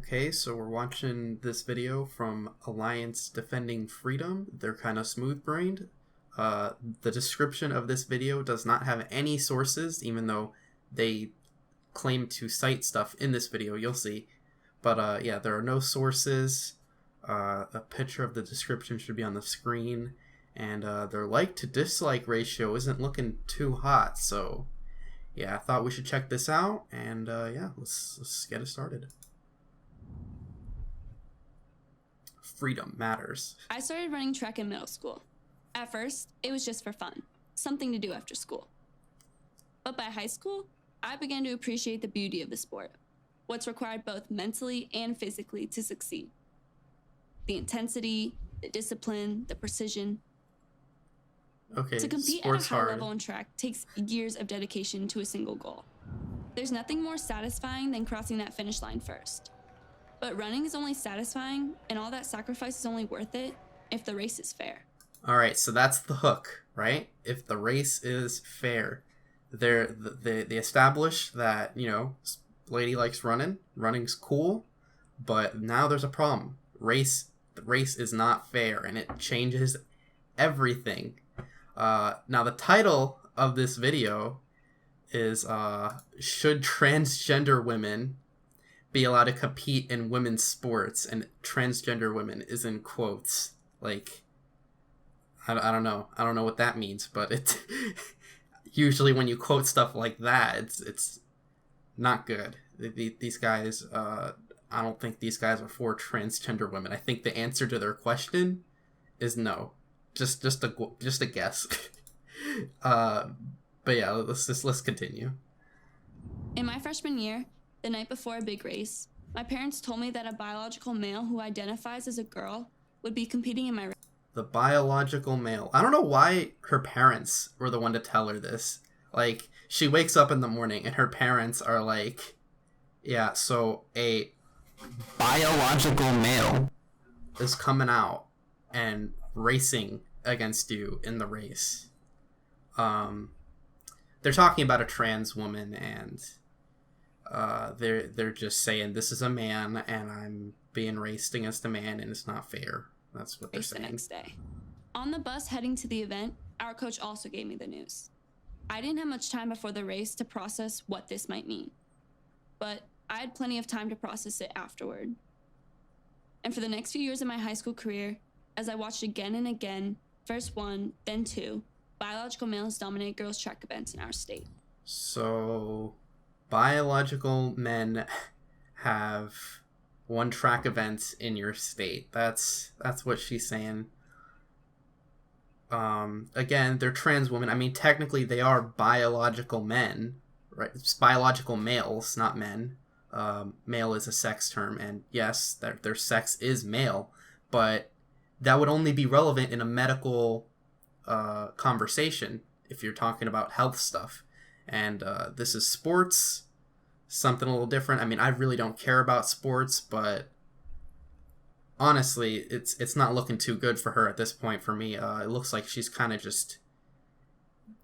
Okay, so we're watching this video from Alliance Defending Freedom. They're kind of smooth-brained. The description of this video does not have any sources, even though they claim to cite stuff in this video, you'll see. But yeah, there are no sources. A picture of the description should be on the screen. And their like to dislike ratio isn't looking too hot, so yeah, I thought we should check this out, and yeah, let's get it started. Freedom matters. I started running track in middle school. At first, it was just for fun, something to do after school. But by high school, I began to appreciate the beauty of the sport, what's required both mentally and physically to succeed. The intensity, the discipline, the precision. Okay, To compete at a sports high hard. level in track takes years of dedication to a single goal. There's nothing more satisfying than crossing that finish line first. But running is only satisfying, and all that sacrifice is only worth it if the race is fair. All right, so that's the hook, right? If the race is fair, they establish that lady likes running. Running's cool, but now there's a problem. The race is not fair, and it changes everything. Now the title of this video is "Should Transgender Women Be Allowed to Compete in Women's Sports?" And transgender women is in quotes. Like, I don't know. I don't know what that means, but it usually when you quote stuff like that, it's not good. These guys, I don't think these guys are for transgender women. I think the answer to their question is no. Just a guess. But yeah, let's continue. In my freshman year, the night before a big race, my parents told me that a biological male who identifies as a girl would be competing in my race. The biological male. I don't know why her parents were the one to tell her this. Like, she wakes up in the morning and her parents are like, yeah, so a biological male is coming out and racing against you in the race. They're talking about a trans woman, and they're just saying this is a man and I'm being raced against a man and it's not fair. That's what they're saying. The next day. On the bus heading to the event, our coach also gave me the news. I didn't have much time before the race to process what this might mean, but I had plenty of time to process it afterward. And for the next few years of my high school career, as I watched again and again, first one, then two, biological males dominate girls' track events in our state. So, biological men have won track events in your state. That's what she's saying. Again, they're trans women. I mean, technically they are biological men, right? It's biological males, not men. Male is a sex term, and yes, their sex is male, but that would only be relevant in a medical conversation if you're talking about health stuff. And this is sports, something a little different. I mean, I really don't care about sports, but honestly, it's not looking too good for her at this point for me. It looks like she's kind of just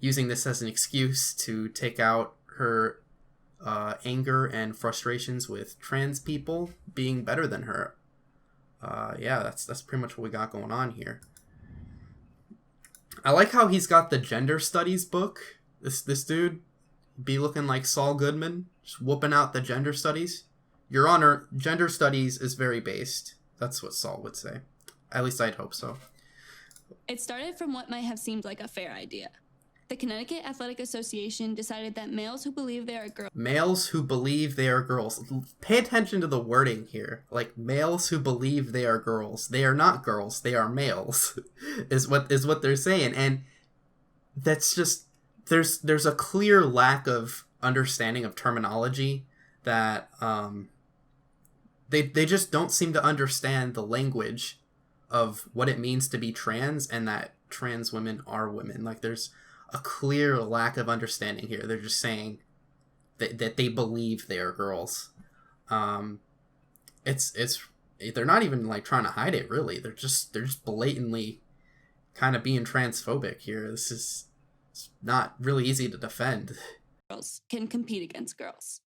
using this as an excuse to take out her anger and frustrations with trans people being better than her. Yeah, that's pretty much what we got going on here. I like how he's got the gender studies book. This dude be looking like Saul Goodman, just whooping out the gender studies. Your Honor, gender studies is very based. That's what Saul would say. At least I'd hope so. It started from what might have seemed like a fair idea. The Connecticut Athletic Association decided that males who believe they are girls. Males who believe they are girls. Pay attention to the wording here. Like, males who believe they are girls. They are not girls. They are males. is what they're saying. And that's just there's a clear lack of understanding of terminology that they just don't seem to understand the language of what it means to be trans and that trans women are women. Like, there's a clear lack of understanding here. They're just saying that they believe they are girls. It's they're not even like trying to hide it, really. They're just blatantly kind of being transphobic here. It's not really easy to defend. Girls can compete against girls.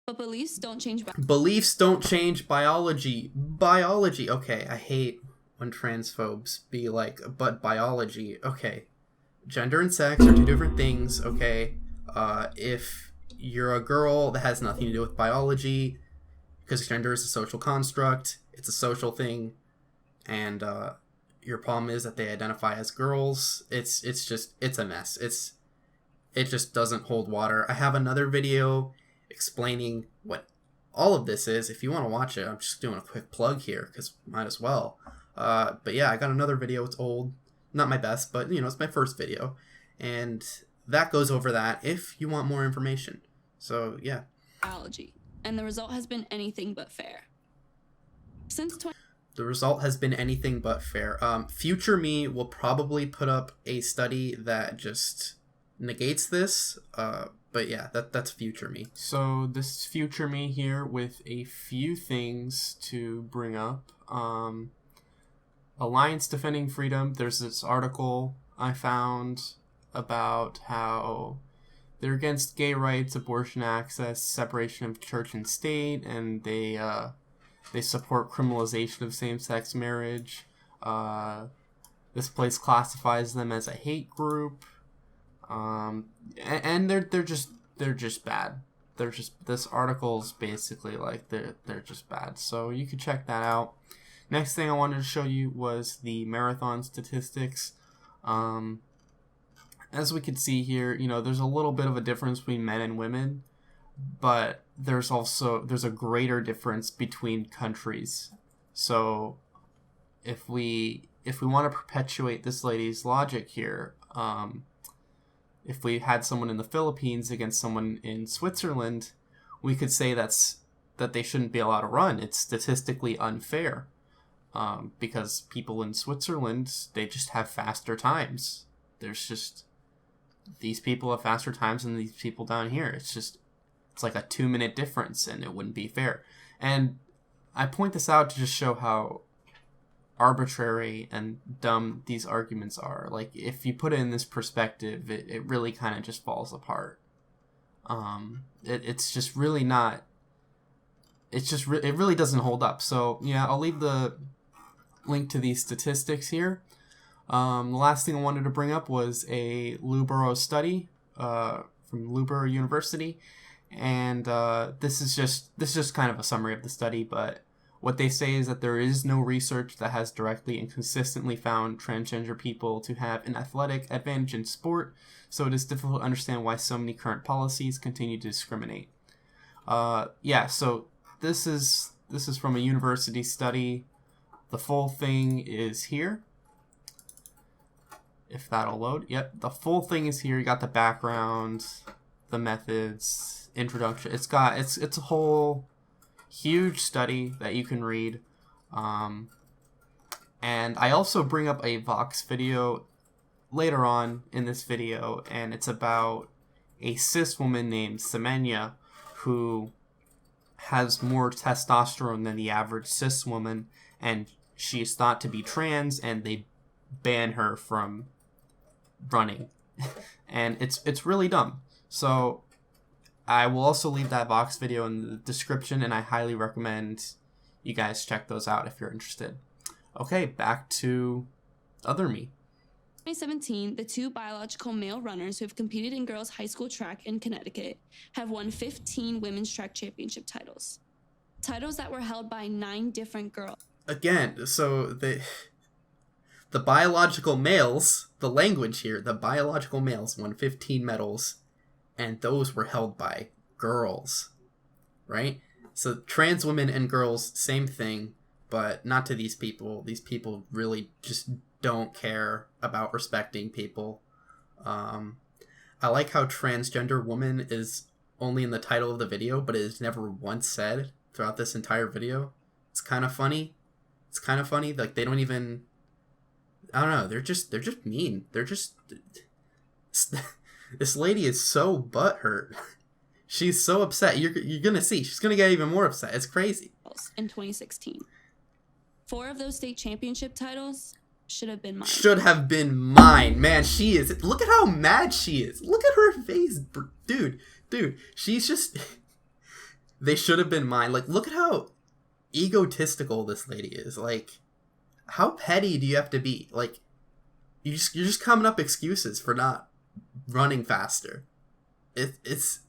But beliefs don't change Beliefs don't change biology. Biology. Okay, I hate when transphobes be like, but biology. Okay, gender and sex are two different things. Okay, if you're a girl, that has nothing to do with biology, because gender is a social construct. It's a social thing, and your problem is that they identify as girls. It's a mess. It just doesn't hold water. I have another video explaining what all of this is. If you want to watch it, I'm just doing a quick plug here because might as well. But yeah, I got another video. It's old, not my best, but it's my first video, and that goes over that if you want more information. So yeah, biology, and the result has been anything but fair. The result has been anything but fair. Future me will probably put up a study that just negates this. But yeah, that's future me. So this is future me here with a few things to bring up. Alliance Defending Freedom, there's this article I found about how they're against gay rights, abortion access, separation of church and state, and they support criminalization of same-sex marriage. This place classifies them as a hate group. And they're just bad. This article's basically like they're just bad. So you could check that out. Next thing I wanted to show you was the marathon statistics. As we could see here, there's a little bit of a difference between men and women, but there's a greater difference between countries. So if we want to perpetuate this lady's logic here, if we had someone in the Philippines against someone in Switzerland, we could say that they shouldn't be allowed to run. It's statistically unfair, because people in Switzerland, they just have faster times. There's just these people have faster times than these people down here. It's like a 2-minute difference, and it wouldn't be fair. And I point this out to just show how arbitrary and dumb these arguments are. Like, if you put it in this perspective, it really kind of just falls apart. It's just really not. It's just it really doesn't hold up. So yeah, I'll leave the link to these statistics here. The last thing I wanted to bring up was a Loughborough study from Loughborough University, and this is just kind of a summary of the study, but what they say is that there is no research that has directly and consistently found transgender people to have an athletic advantage in sport, so it is difficult to understand why so many current policies continue to discriminate. So this is from a university study. The full thing is here. If that'll load. Yep, the full thing is here. You got the background, the methods, introduction. It's a whole huge study that you can read. And I also bring up a Vox video later on in this video, and it's about a cis woman named Semenya who has more testosterone than the average cis woman, and she is thought to be trans, and they ban her from running. And it's really dumb. So I will also leave that Vox video in the description, and I highly recommend you guys check those out if you're interested. Okay, back to other me. 2017, the 2 biological male runners who have competed in girls' high school track in Connecticut have won 15 women's track championship titles. Titles that were held by 9 different girls. Again, so the biological males, the language here, the biological males won 15 medals, and those were held by girls, right? So trans women and girls, same thing, but not to these people. These people really just don't care about respecting people. I like how Transgender Woman is only in the title of the video, but it is never once said throughout this entire video. It's kind of funny. Like, they don't even... I don't know. They're just mean. They're just... This lady is so butthurt. She's so upset. You're gonna see. She's gonna get even more upset. It's crazy. In 2016. 4 of those state championship titles should have been mine. Man, she is. Look at how mad she is. Look at her face. Dude. She's just... They should have been mine. Like, look at how egotistical this lady is. Like, how petty do you have to be? Like, you're just coming up excuses for not running faster. It's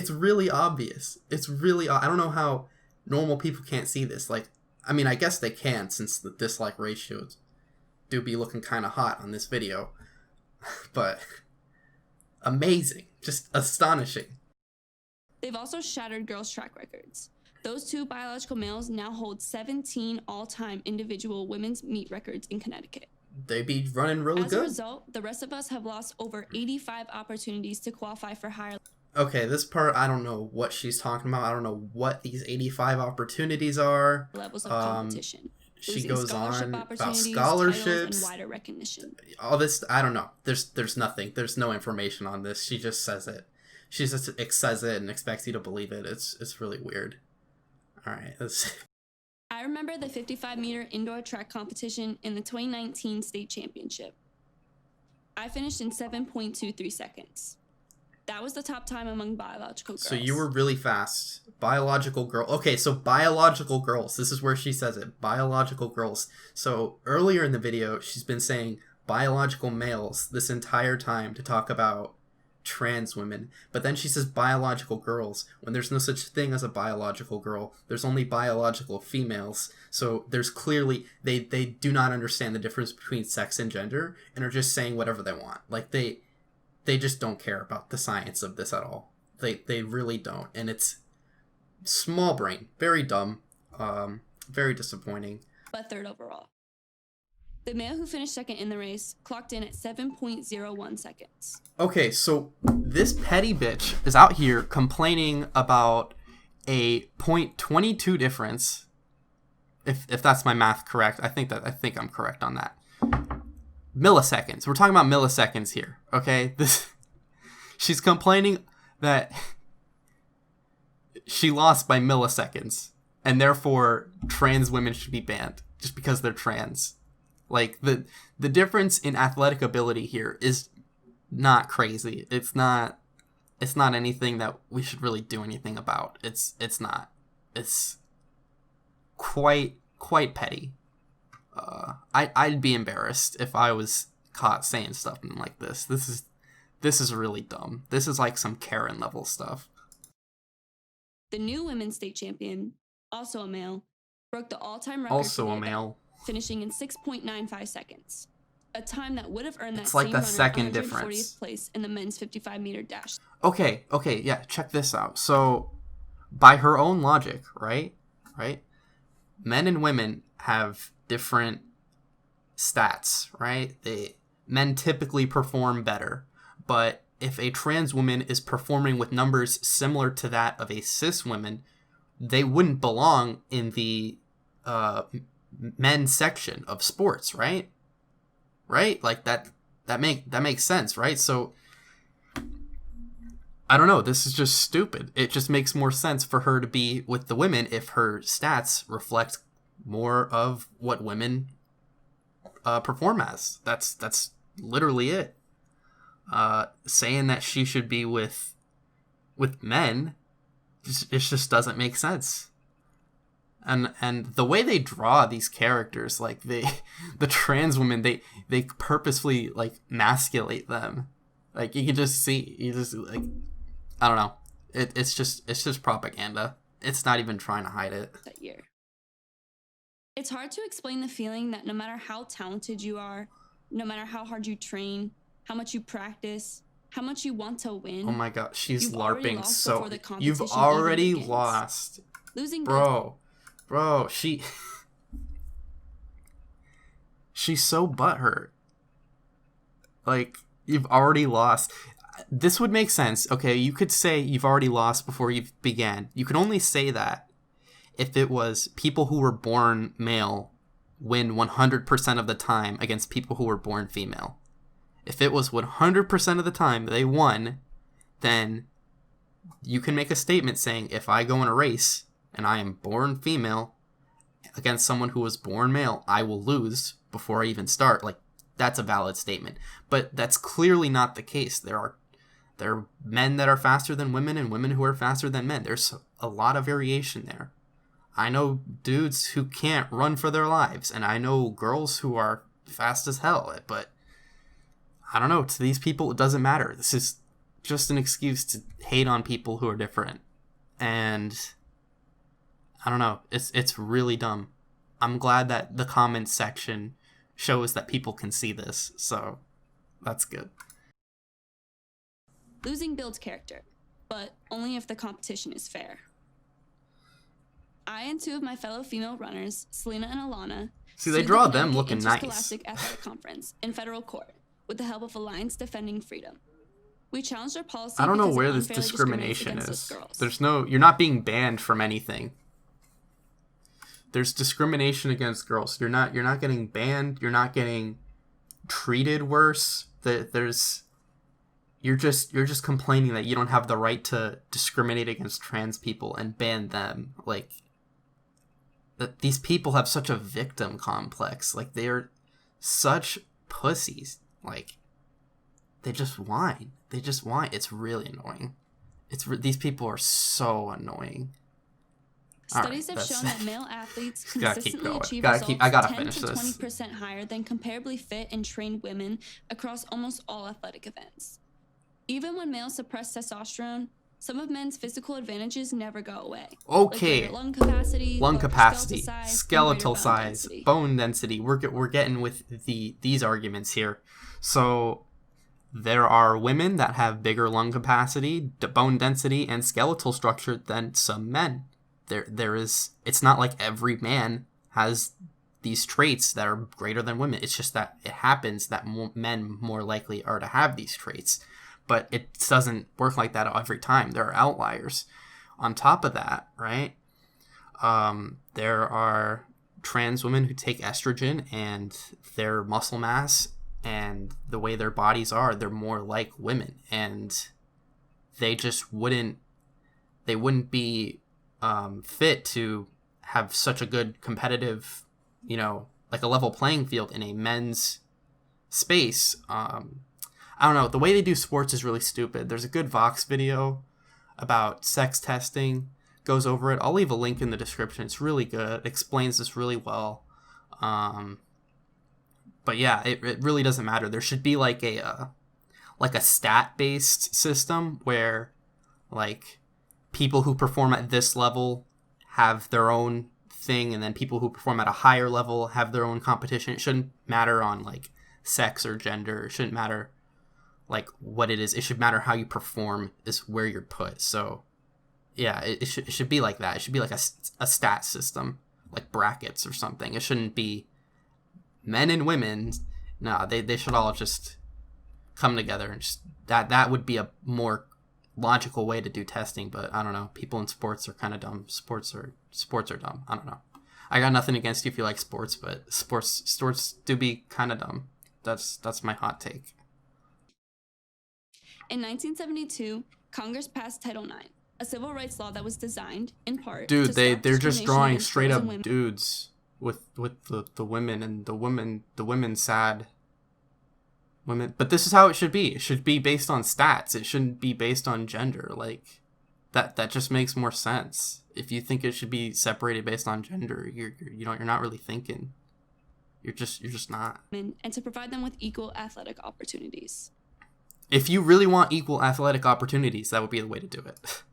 really obvious. I don't know how normal people can't see this. Like, I mean, I guess they can, since the dislike ratios do be looking kind of hot on this video. But amazing. Just astonishing. They've also shattered girls' track records. Those two biological males now hold 17 all-time individual women's meet records in Connecticut. They be running really good. As a result, the rest of us have lost over 85 opportunities to qualify for higher... Okay, this part, I don't know what she's talking about. I don't know what these 85 opportunities are. levels of competition. She goes on about scholarships, and wider recognition. All this, I don't know. There's nothing. There's no information on this. She just says it. She just says it and expects you to believe it. It's really weird. All right. I remember the 55-meter indoor track competition in the 2019 state championship. I finished in 7.23 seconds. That was the top time among biological girls. So you were really fast. Biological girl. Okay, so biological girls. This is where she says it. Biological girls. So earlier in the video, she's been saying biological males this entire time to talk about trans women. But then she says biological girls when there's no such thing as a biological girl. There's only biological females. So there's clearly, they do not understand the difference between sex and gender and are just saying whatever they want. Like they just don't care about the science of this at all. They really don't. And it's small brain. Very dumb. Very disappointing. But third overall. The male who finished second in the race clocked in at 7.01 seconds. Okay, so this petty bitch is out here complaining about a 0.22 difference. If that's my math correct. I think I'm correct on that. Milliseconds. We're talking about milliseconds here, okay? She's complaining that she lost by milliseconds, and therefore trans women should be banned just because they're trans. Like, the difference in athletic ability here is not crazy. It's not anything that we should really do anything about. It's not. It's quite petty. I'd be embarrassed if I was caught saying something like this. This is really dumb. This is like some Karen level stuff. The new women's state champion, also a male, broke the all-time record. Also a male. Finishing in 6.95 seconds. A time that would have earned that it's like same the runner second 140th difference. place in the men's 55-meter dash. Okay, yeah, check this out. So, by her own logic, right? Men and women have different stats, right? Men typically perform better, but if a trans woman is performing with numbers similar to that of a cis woman, they wouldn't belong in the men's section of sports, right? Like that makes sense, right? So I don't know, this is just stupid. It just makes more sense for her to be with the women if her stats reflect more of what women perform as. That's literally it. Saying that she should be with men, it just doesn't make sense. And the way they draw these characters, like the trans women, they purposefully like masculate them. Like you just like, I don't know. It's just propaganda. It's not even trying to hide it. That year. It's hard to explain the feeling that no matter how talented you are, no matter how hard you train, how much you practice, how much you want to win. Oh my god, she's LARPing so. You've already lost. Losing Bro, she's so butthurt. Like, you've already lost. This would make sense. Okay, you could say you've already lost before you began. You could only say that if it was people who were born male win 100% of the time against people who were born female. If it was 100% of the time they won, then you can make a statement saying, if I go in a race and I am born female against someone who was born male, I will lose before I even start. Like, that's a valid statement. But that's clearly not the case. There are There are men that are faster than women and women who are faster than men. There's a lot of variation there. I know dudes who can't run for their lives, and I know girls who are fast as hell, but I don't know. To these people, it doesn't matter. This is just an excuse to hate on people who are different. And I don't know. It's really dumb. I'm glad that the comments section shows that people can see this, so that's good. Losing builds character, but only if the competition is fair. I and two of my fellow female runners, Selena and Alana, see, they draw them looking nice. Interscholastic Athletic Conference in federal court with the help of Alliance Defending Freedom. We challenged our policy. I don't know where this discrimination is. There's no, you're not being banned from anything. There's discrimination against girls. You're not getting banned. You're not getting treated worse. You're just complaining that you don't have the right to discriminate against trans people and ban them. Like, that these people have such a victim complex. Like, they're such pussies. Like, they just whine. It's really annoying. These people are so annoying. Studies have shown that male athletes consistently achieve results 10 to 20% higher than comparably fit and trained women across almost all athletic events. Even when males suppress testosterone, some of men's physical advantages never go away. Okay. Like lung capacity, skeletal size, bone density. We're getting with these arguments here. So there are women that have bigger lung capacity, bone density, and skeletal structure than some men. There is. It's not like every man has these traits that are greater than women. It's just that it happens that men more likely are to have these traits. But it doesn't work like that every time. There are outliers. On top of that, right, there are trans women who take estrogen, and their muscle mass and the way their bodies are, they're more like women. And they just wouldn't be fit to have such a good competitive, like a level playing field in a men's space. I don't know. The way they do sports is really stupid. There's a good Vox video about sex testing, goes over it. I'll leave a link in the description. It's really good. It explains this really well. But yeah, it really doesn't matter. There should be like a stat-based system where like people who perform at this level have their own thing, and then people who perform at a higher level have their own competition. It shouldn't matter on like sex or gender. It shouldn't matter like what it is. It should matter how you perform is where you're put. So yeah, it should be like that. It should be like a stat system, like brackets or something. It shouldn't be men and women. No, they should all just come together, and just that would be a more logical way to do testing. But I don't know. People in sports are kind of dumb. Sports are dumb. I don't know. I got nothing against you if you like sports, but sports do be kind of dumb. That's my hot take. In 1972, Congress passed Title IX, a civil rights law that was designed, in part, dude, they're just drawing straight up dudes with the women, and the women sad women. But this is how it should be. It should be based on stats. It shouldn't be based on gender. Like that just makes more sense. If you think it should be separated based on gender, you're not really thinking. You're just not. And to provide them with equal athletic opportunities. If you really want equal athletic opportunities, that would be the way to do it.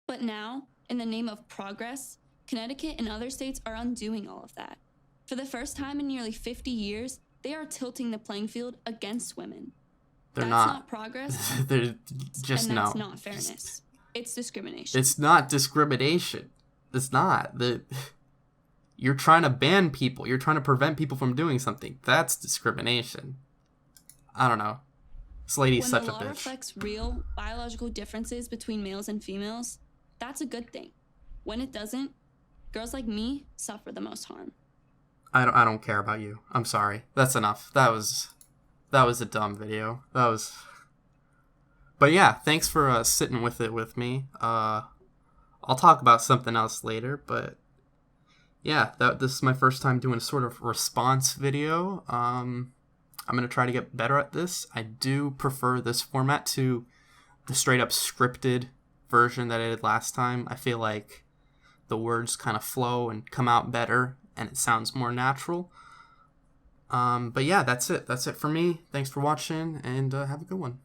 But now, in the name of progress, Connecticut and other states are undoing all of that. For the first time in nearly 50 years, they are tilting the playing field against women. That's not progress. They're just and that's not fairness. It's discrimination. It's not discrimination. It's not. You're trying to ban people. You're trying to prevent people from doing something. That's discrimination. I don't know. This lady's such a bitch. When the law reflects real biological differences between males and females, that's a good thing. When it doesn't, girls like me suffer the most harm. I don't care about you. I'm sorry. That's enough. That was a dumb video. But yeah, thanks for sitting with it with me. I'll talk about something else later, but yeah, this is my first time doing a sort of response video. I'm going to try to get better at this. I do prefer this format to the straight up scripted version that I did last time. I feel like the words kind of flow and come out better, and it sounds more natural. But yeah, that's it. That's it for me. Thanks for watching, and have a good one.